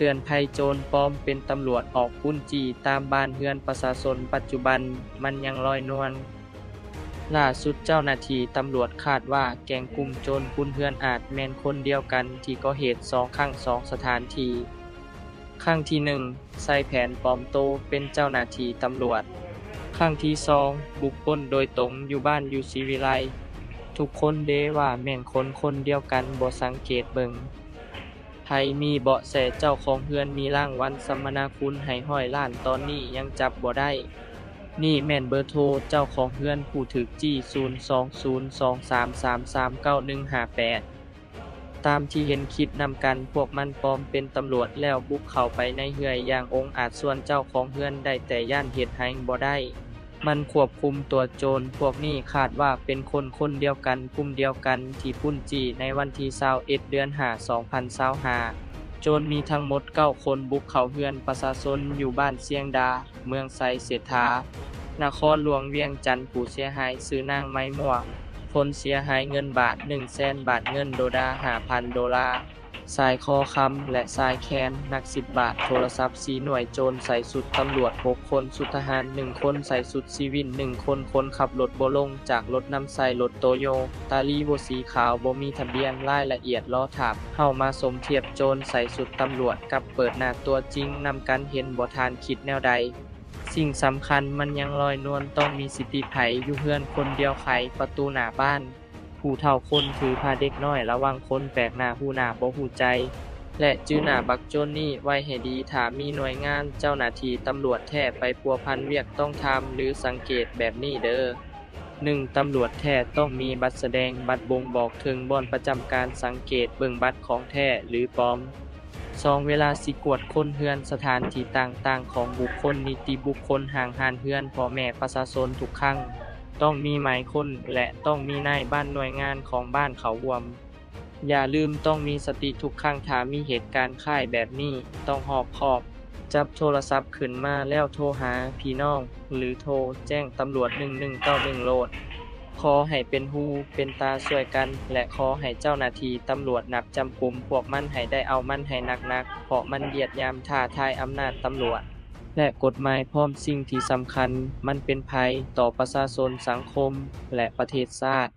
ตือนภัยโจรปลอมเป็นตำรวจออกปุ้นจี้ตามบ้านเรือนประชาชนปัจจุบันมันยังลอยนวลล่าสุดเจ้าหน้าที่ตำรวจคาดว่าแก๊งกลุ่มโจรปุ้นเรือนอาจแม่นคนเดียวกันที่ก่อเหตุ2ครั้ง2สถานที่ครั้งที่1ใส่แผนปลอมโตเป็นเจ้าหน้าที่ตำรวจครั้งที่2บุกปล้นโดยตรงอยู่บ้านอยู่ศรีวิไลทุกคนเดว่าแม่นคนเดียวกันบ่สังเกตเบิ่งไผมีเบาะแสเจ้าของเรือนมีรางวัลสัมมนาคุณให้100ล้านตอนนี้ยังจับบ่ได้นี่แม่นเบอร์โทรเจ้าของเรือนผู้ถูกจี้02023339158ตามที่เห็นคิดนำกันพวกมันปลอมเป็นตำรวจแล้วบุกเข้าไปในเรือนอย่างองอาจส่วนเจ้าของเรือนได้แต่ย่านเฮ็ดให้บ่ได้มันควบคุมตัวโจรพวกนี้คาดว่าเป็นคนเดียวกันกลุ่มเดียวกันที่ปุ้นจี้ในวันที่21เดือน5 2025โจรมีทั้งหมด9คนบุกเข้าเรือนประชาชนอยู่บ้านเสียงดาเมืองไสเศรษฐานครหลวงเวียงจันทน์ผู้เสียหายชื่อนางไม้ม่วงผลเสียหายเงินบาท 100,000 บาทเงินโดดา 5,000 ดอลลาร์สายคอค้ำและสายแคนหนัก10บาทโทรศัพท์4หน่วยโจรใส่สุดตำรวจ6คนสุดทหาร1คนใส่สุดซีวิล1คนคนขับรถบ่ลงจากรถนำใส่รถโตโยตาลีโวสีขาวบ่มีทะเบียนรายละเอียดรอถามเฮามาสมเทียบโจรใส่สุดตำรวจกับเปิดหน้าตัวจริงนำกันเห็นบ่ทานคิดแนวใดสิ่งสำคัญมันยังลอยนวลต้องมีสิทธิไผอยู่เฮือนคนเดียวไขประตูหน้าบ้านผู้เฒ่าคนถือพาเด็กน้อยระวังคนแปลกหน้าฮู้หน้าบ่ฮู้ใจและจื้อหน้าบักโจรนี้ไว้ให้ดีถ้ามีหน่วยงานเจ้าหน้าที่ตำรวจแท้ไปพัวพันเวียกต้องทำหรือสังเกตแบบนี้เด้อ 1. ตำรวจแท้ต้องมีบัตรแสดงบัตรบ่งบอกถึงบ่อนประจำการสังเกตเบิ่งบัตรของแท้หรือปลอม 2. เวลาสิกวดคนเรือนสถานที่ต่างๆของบุคคลนิติบุคคลห่างหานเรือนพ่อแม่ประชาชนทุกครั้งต้องมีหมายค้นและต้องมีนายบ้านหน่วยงานของบ้านเขาร่วมอย่าลืมต้องมีสติทุกครั้งถ้ามีเหตุการณ์คล้ายแบบนี้ต้องรอบคอบจับโทรศัพท์ขึ้นมาแล้วโทรหาพี่น้องหรือโทรแจ้งตำรวจ1191โลดขอให้เป็นหูเป็นตาช่วยกันและขอให้เจ้าหน้าที่ตำรวจนับจำกุมพวกมันให้ได้เอามันให้หนักๆเพราะมันเหยียดยามท้าทายอำนาจตำรวจและกฎหมายพร้อมสิ่งที่สำคัญมันเป็นภัยต่อประชาชนสังคมและประเทศชาติ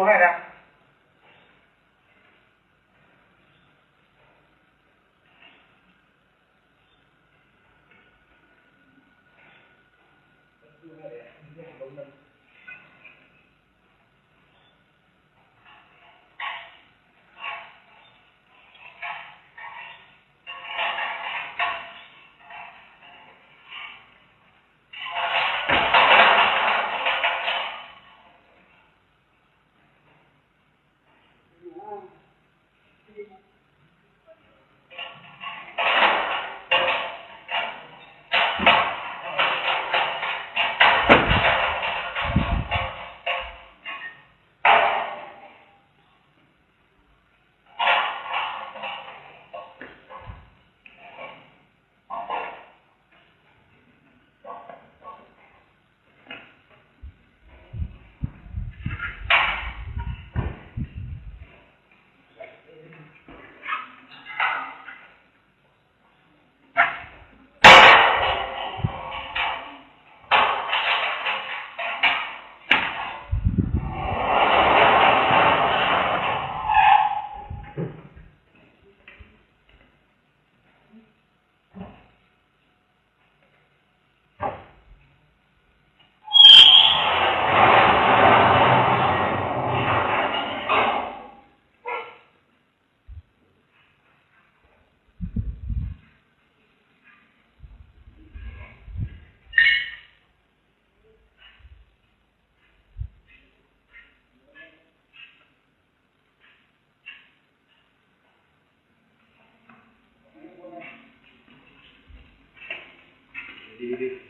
ให้นะดีๆ